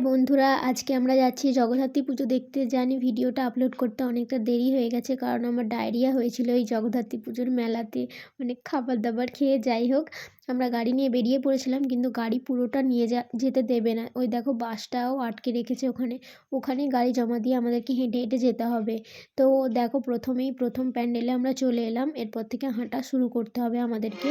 বন্ধুরা, আজকে আমরা যাচ্ছি জগদ্ধাত্রী পুজো দেখতে। জানি ভিডিওটা আপলোড করতে অনেকটা দেরি হয়ে গেছে, কারণ আমার ডায়রিয়া হয়েছিল এই জগদ্ধাত্রী পুজোর মেলাতে অনেক খাবার দাবার খেয়ে। যাই হোক, আমরা গাড়ি নিয়ে বেরিয়ে পড়েছিলাম, কিন্তু গাড়ি পুরোটা নিয়ে যেতে দেবে না। ওই দেখো, বাসটাও আটকে রেখেছে ওখানে গাড়ি জমা দিয়ে আমাদেরকে হেঁটে হেঁটে যেতে হবে। তো দেখো, প্রথম প্যান্ডেলে আমরা চলে এলাম। এরপর থেকে হাঁটা শুরু করতে হবে আমাদেরকে।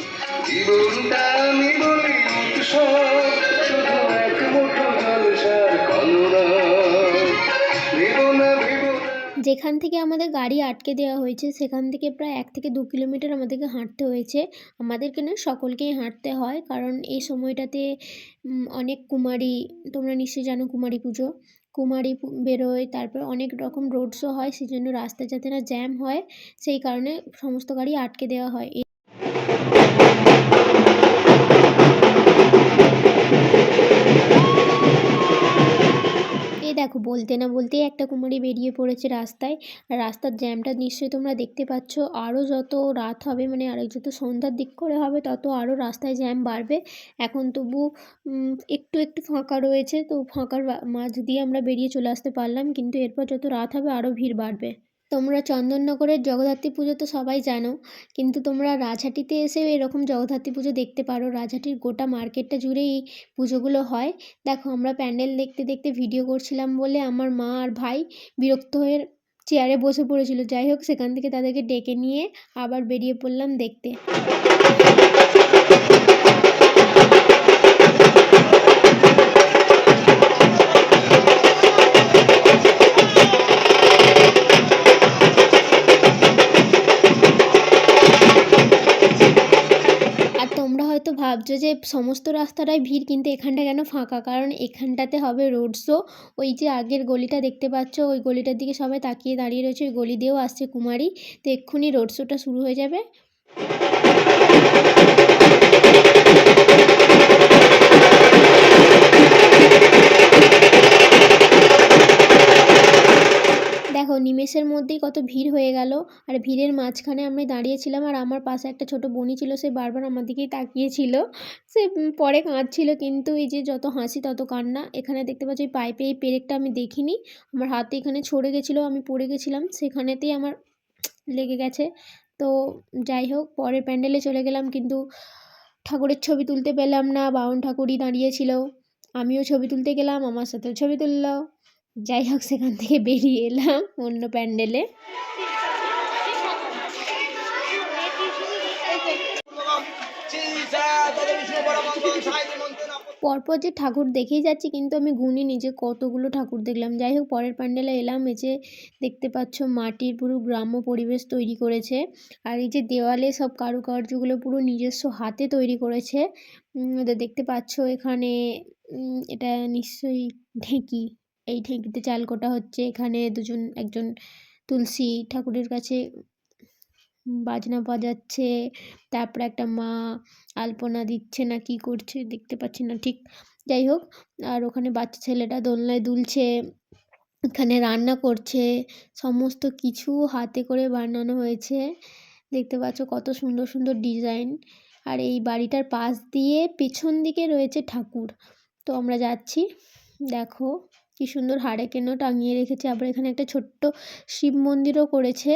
যেখান থেকে আমাদের গাড়ি আটকে দেওয়া হয়েছে সেখান থেকে প্রায় 1 থেকে 2 কিলোমিটার আমাদেরকে হাঁটতে হয়েছে। আমাদেরকে না, সকলকেই হাঁটতে হয়, কারণ এই সময়টাতে অনেক কুমারী, তোমরা নিশ্চয়ই জানো কুমারী পুজো, কুমারী বেরোয়, তারপর অনেক রকম রোড শো হয়, সেই জন্য রাস্তা যাতে না জ্যাম হয় সেই কারণে সমস্ত গাড়ি আটকে দেওয়া হয়। এই দেখো, বলতে না বলতেই একটা কুমারী বেরিয়ে পড়েছে রাস্তায়। আর রাস্তার জ্যামটা নিশ্চয়ই তোমরা দেখতে পাচ্ছ। আরও যত রাত হবে, মানে আরও যত সন্ধ্যার দিক করে হবে, তত আরও রাস্তায় জ্যাম বাড়বে। এখন তবু একটু একটু ফাঁকা রয়েছে, তো ফাঁকার মাঝ দিয়ে আমরা বেরিয়ে চলে আসতে পারলাম, কিন্তু এরপর যত রাত হবে আরও ভিড় বাড়বে। তোমরা চন্দননগরের জগদ্ধাত্রী পুজো তো সবাই জানো, কিন্তু তোমরা রাজহাটিতে এসেও এরকম জগদ্ধাত্রী পুজো দেখতে পারো। রাজহাটির গোটা মার্কেটটা জুড়ে এই পুজোগুলো হয়। দেখো, আমরা প্যান্ডেল দেখতে দেখতে ভিডিও করছিলাম বলে আমার মা আর ভাই বিরক্ত হয়ে চেয়ারে বসে পড়েছিল। যাই হোক, সেখান থেকে তাদেরকে ডেকে নিয়ে আবার বেরিয়ে পড়লাম দেখতে। হয়তো ভাবছো যে সমস্ত রাস্তাটাই ভিড়, কিন্তু এখানটা কেন ফাঁকা, কারণ এখানটাতে হবে রোড শো। ওই যে আগের গলিটা দেখতে পাচ্ছ, ওই গলিটার দিকে সবাই তাকিয়ে দাঁড়িয়ে রয়েছে। ওই গলি দিয়েও আসছে কুমারী, তো এক্ষুনি রোড শোটা শুরু হয়ে যাবে। দেখো, নিমেষের মধ্যেই কত ভিড় হয়ে গেল। আর ভিড়ের মাঝখানে আমি দাঁড়িয়েছিলাম, আর আমার পাশে একটা ছোট বোনই ছিল, সে বারবার আমার দিকেই তাকিয়েছিল। সে পরে কাঁদছিল, কিন্তু এই যে যত হাসি তত কান্না। এখানে দেখতে পাচ্ছি পাইপে এই পেরেকটা আমি দেখিনি, আমার হাতে এখানে ছড়ে গেছিলো, আমি পড়ে গেছিলাম, সেখানেতেই আমার লেগে গেছে। তো যাই হোক, পরের প্যান্ডেলে চলে গেলাম, কিন্তু ঠাকুরের ছবি তুলতে পেলাম না। বাউন ঠাকুরই দাঁড়িয়েছিল, আমিও ছবি তুলতে গেলাম, আমার সাথেও ছবি তুললো। যাই হোক, সেখান থেকে বেরিয়ে এলাম অন্য প্যান্ডেলে। পরপর যে ঠাকুর দেখেই যাচ্ছি, কিন্তু আমি গুনিনি যে কতগুলো ঠাকুর দেখলাম। যাই হোক, পরের প্যান্ডেলে এলাম। এই যে দেখতে পাচ্ছ, মাটির পুরো গ্রাম্য পরিবেশ তৈরি করেছে। আর এই যে দেওয়ালে সব কারুকার্যগুলো পুরো নিজস্ব হাতে তৈরি করেছে। দেখতে পাচ্ছ এখানে, এটা নিশ্চয়ই ঢেঁকি। এই ঢেঁকিতে চাল কোটা হচ্ছে। এখানে একজন তুলসী ঠাকুরের কাছে বাজনা বাজাচ্ছে, তারপরে একটা মা আলপনা দিচ্ছে না কি করছে দেখতে পাচ্ছি না ঠিক। যাই হোক, আর ওখানে বাচ্চা ছেলেটা দোলনায় দুলছে, এখানে রান্না করছে। সমস্ত কিছু হাতে করে বানানো হয়েছে। দেখতে পাচ্ছ কত সুন্দর সুন্দর ডিজাইন। আর এই বাড়িটার পাশ দিয়ে পেছন দিকে রয়েছে ঠাকুর। তো আমরা যাচ্ছি। দেখো কি সুন্দর হাড়ে কেন টাঙিয়ে রেখেছে। আবার এখানে একটা ছোট্ট শিব মন্দিরও করেছে।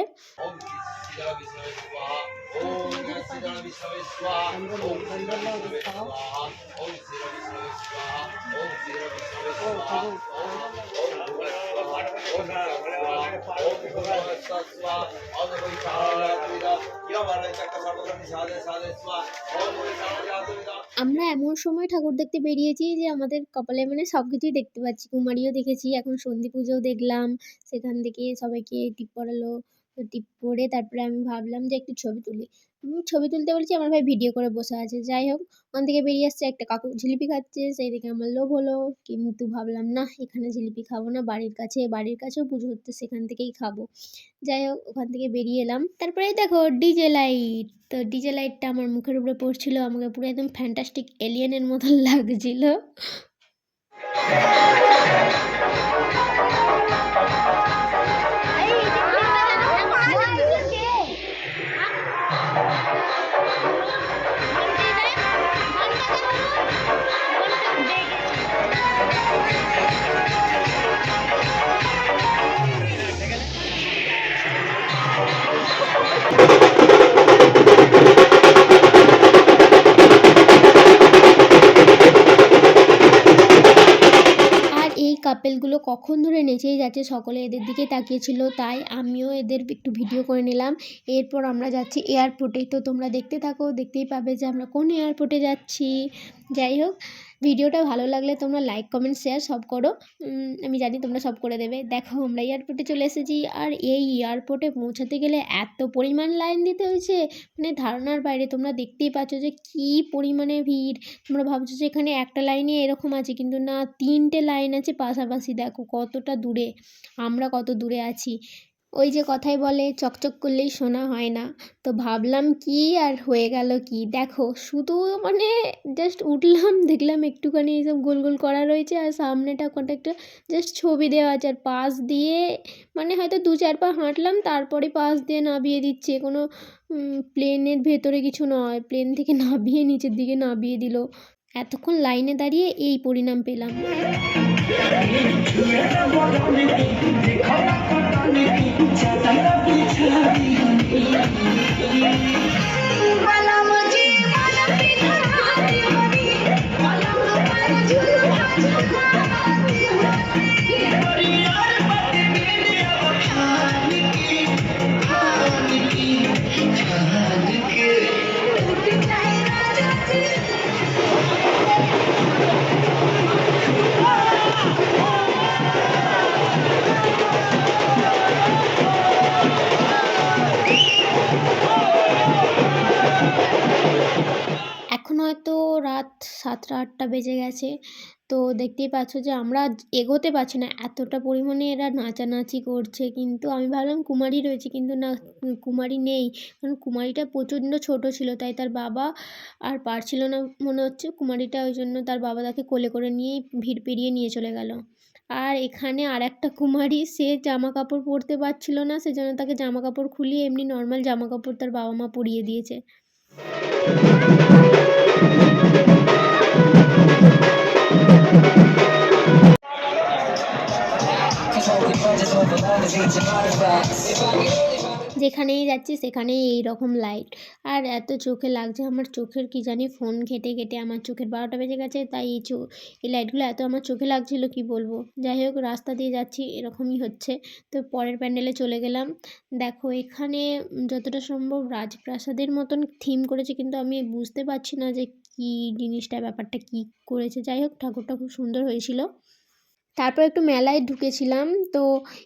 আমরা এমন সময় ঠাকুর দেখতে বেরিয়েছি যে আমাদের কপালে মানে সব কিছুই দেখতে পাচ্ছি। কুমারীও দেখেছি, এখন সন্ধি পুজোও দেখলাম। সেখান থেকে সবাইকে টিপ পড়ালো, তো টিপ পড়ে তারপরে আমি ভাবলাম যে একটু ছবি তুলি। ছবি তুলতে বলেছি, আমার ভাই ভিডিও করে বসে আছে। যাই হোক, ওখান থেকে বেরিয়ে আসছে একটা কাকু জিলিপি খাচ্ছে, সেই দেখে আমার লোভ হলো, কিন্তু ভাবলাম না, এখানে জিলিপি খাবো না, বাড়ির কাছেও পুজো হচ্ছে, সেখান থেকেই খাবো। যাই হোক, ওখান থেকে বেরিয়ে এলাম। তারপরে দেখো ডিজে লাইট, তো ডিজে লাইটটা আমার মুখের উপরে পড়ছিল, আমাকে পুরো একদম ফ্যান্টাস্টিক এলিয়েনের মতন লাগছিল। কাপেলগুলো কখন ধরে নেচেই যাচ্ছে, সকলে এদের দিকে তাকিয়েছিল, তাই আমিও এদের একটু ভিডিও করে নিলাম। এরপর আমরা যাচ্ছি এয়ারপোর্টে, তো তোমরা দেখতে থাকো, দেখতেই পাবে যে আমরা কোন এয়ারপোর্টে যাচ্ছি। যাই হোক, ভিডিওটা ভালো লাগলে তোমরা লাইক কমেন্ট শেয়ার সব করো। আমি জানি তোমরা সব করে দেবে। দেখো আমরা এয়ারপোর্টে চলে এসেছি, আর এই এয়ারপোর্টে পৌঁছাতে গেলে এত পরিমাণ লাইন দিতে হয়েছে, মানে ধারণার বাইরে। তোমরা দেখতেই পাচ্ছ যে কী পরিমাণে ভিড়। তোমরা ভাবছো যে এখানে একটা লাইনে এরকম আছে, কিন্তু না, 3টে লাইন আছে পাশাপাশি। দেখো কতটা দূরে, আমরা কত দূরে আছি। ওই যে কথায় বলে চকচক করলেই সোনা হয় না, তো ভাবলাম কি আর হয়ে গেল কি। দেখো শুধু মানে জাস্ট উঠলাম, দেখলাম একটুখানি এইসব গোল গোল করা রয়েছে, আর সামনেটা কয়েকটা জাস্ট ছবি দেওয়া আছে, আর পাশ দিয়ে মানে হয়তো 2-4 পা হাঁটলাম, তারপরে পাশ দিয়ে নামিয়ে দিচ্ছে। কোনো প্লেনের ভেতরে কিছু নয়, প্লেন থেকে নামিয়ে নিচের দিকে নামিয়ে দিল। এতক্ষণ লাইনে দাঁড়িয়ে এই পরিণাম পেলাম। এখন হয়তো রাত 7টা-8টা বেজে গেছে। তো দেখতেই পাচ্ছ যে আমরা এগোতে পারছি না, এতটা পরিমাণে এরা নাচানাচি করছে। কিন্তু আমি ভাবলাম কুমারী রয়েছে, কিন্তু না, কুমারী নেই। কারণ কুমারীটা প্রচণ্ড ছোট ছিল, তাই তার বাবা আর পারছিল না মনে হচ্ছে। কুমারীটা ওই জন্য তার বাবা তাকে কোলে করে নিয়েই ভিড় পেরিয়ে নিয়ে চলে গেল। আর এখানে আরেকটা কুমারী, সে জামা কাপড় পরতে পারছিল না, সেজন্য তাকে জামা কাপড় খুলিয়ে এমনি নর্মাল জামা কাপড় তার বাবা মা পরিয়ে দিয়েছে। যেখানেই যাচ্ছি সেখানেই এই রকম লাইট, আর এত চোখে লাগছে। আমার চোখের কি জানি ফোন ঘেঁটে ঘেঁটে আমার চোখের 12টা বেজে গেছে, তাই এই লাইটগুলো এত আমার চোখে লাগছিল কি বলবো। যাই হোক, রাস্তা দিয়ে যাচ্ছি, এরকমই হচ্ছে। তো পরের প্যান্ডেলে চলে গেলাম। দেখো এখানে যতটা সম্ভব রাজপ্রাসাদের মতন থিম করেছে, কিন্তু আমি বুঝতে পারছি না যে কী জিনিসটা, ব্যাপারটা কী করেছে। যাই হোক, ঠাকুরটা খুব সুন্দর হয়েছিল। তারপর একটু মেলায় ঢুকেছিলাম, তো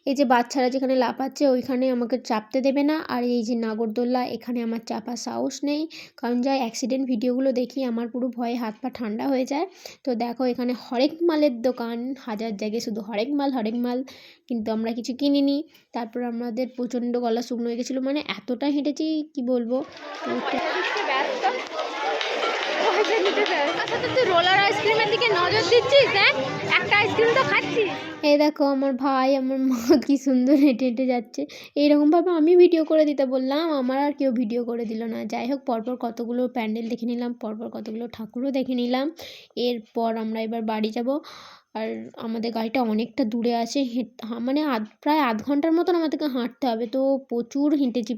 এই যে বাচ্চারা যেখানে লাফাচ্ছে ওইখানে আমাকে চাপতে দেবে না, আর এই যে নাগরদোল্লা, এখানে আমার চাপার সাহস নেই, কারণ যা অ্যাক্সিডেন্ট ভিডিওগুলো দেখি আমার পুরো ভয়ে হাত পা ঠান্ডা হয়ে যায়। তো দেখো এখানে হরেক মালের দোকান, হাজার জায়গায় শুধু হরেক মাল হরেক মাল, কিন্তু আমরা কিছু কিনিনি। তারপর আমাদের প্রচণ্ড গলা শুকনো হয়ে গেছিলো, মানে এতটা হেঁটেছি কি বলবো। তুই রোলার আইসক্রিমের দিকে নজর দিচ্ছিস, দেখ একটা আইসক্রিম তো খাচ্ছিস। এই দেখো আমার ভাই আমার মা কি সুন্দর হেঁটে হেঁটে যাচ্ছে। এইরকমভাবে আমি ভিডিও করে দিতে বললাম, আমার আর কেউ ভিডিও করে দিল না। যাই হোক, পরপর কতগুলো প্যান্ডেল দেখে নিলাম, পরপর কতগুলো ঠাকুরও দেখে নিলাম। এরপর আমরা এবার বাড়ি যাব। আর আমাদের গাড়িটা অনেকটা দূরে আছে, মানে প্রায় আধ ঘন্টার মতন আমাদেরকে হাঁটতে হবে। তো প্রচুর হেঁটেছি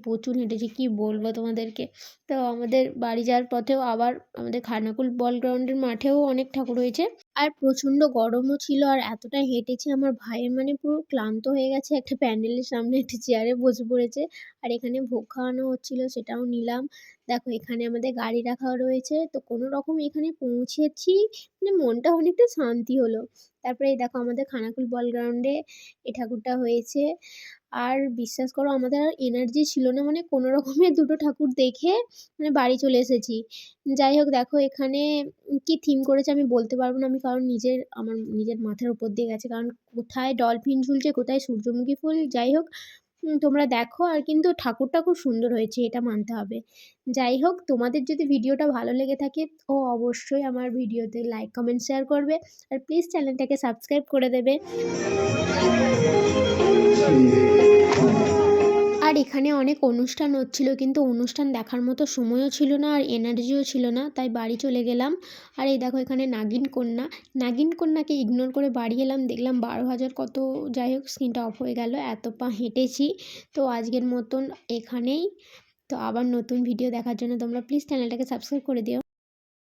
কী বলবো তোমাদেরকে। তো আমাদের বাড়ি যাওয়ার পথেও আবার আমাদের খানাকুল বল গ্রাউন্ডের মাঠেও অনেক ঠাকুর হয়েছে, আর প্রচণ্ড গরমও ছিল। আর এতটা হেঁটেছি, আমার ভাইয়ের মানে পুরো ক্লান্ত হয়ে গেছে, একটা প্যান্ডেলের সামনে একটা চেয়ারে বসে পড়েছে। আর এখানে ভোগ খাওয়ানো হচ্ছিলো, সেটাও নিলাম। দেখো এখানে আমাদের গাড়ি রাখাও রয়েছে, তো কোনো রকম এখানে পৌঁছেছি, মানে মনটা অনেকটা শান্তি হলো। তারপরে এই দেখো আমাদের খানাকুল বল গ্রাউন্ডে এই ঠাকুরটা হয়েছে। আর বিশ্বাস করো আমাদের আর এনার্জি ছিল না, মানে কোনো রকমে দুটো ঠাকুর দেখে মানে বাড়ি চলে এসেছি। যাই হোক, দেখো এখানে কি থিম করেছে আমি বলতে পারবো না, আমি কারণ আমার নিজের মাথার উপর দিয়ে গেছে, কারণ কোথায় ডলফিন ঝুলছে, কোথায় সূর্যমুখী ফুল। যাই হোক, তোমরা দেখো। আর কিন্তু ঠাকুরটা খুব সুন্দর হয়েছে, এটা মানতে হবে। যাই হোক, তোমাদের যদি ভিডিওটা ভালো লেগে থাকে তো অবশ্যই আমার ভিডিওতে লাইক কমেন্ট শেয়ার করবে, আর প্লিজ চ্যানেলটাকে সাবস্ক্রাইব করে দেবে। আর এখানে অনেক অনুষ্ঠান হচ্ছিল, কিন্তু অনুষ্ঠান দেখার মতো সময়ও ছিল না, আর এনার্জিও ছিল না, তাই বাড়ি চলে গেলাম। আর এই দেখো এখানে নাগিন কন্যাকে ইগনোর করে বাড়ি এলাম, দেখলাম 12,000 কত। যাই হোক, স্ক্রিনটা অফ হয়ে গেল, এত পা হেঁটেছি। তো আজকের মতন এখানেই। তো আবার নতুন ভিডিও দেখার জন্য তোমরা প্লিজ চ্যানেলটাকে সাবস্ক্রাইব করে দিও।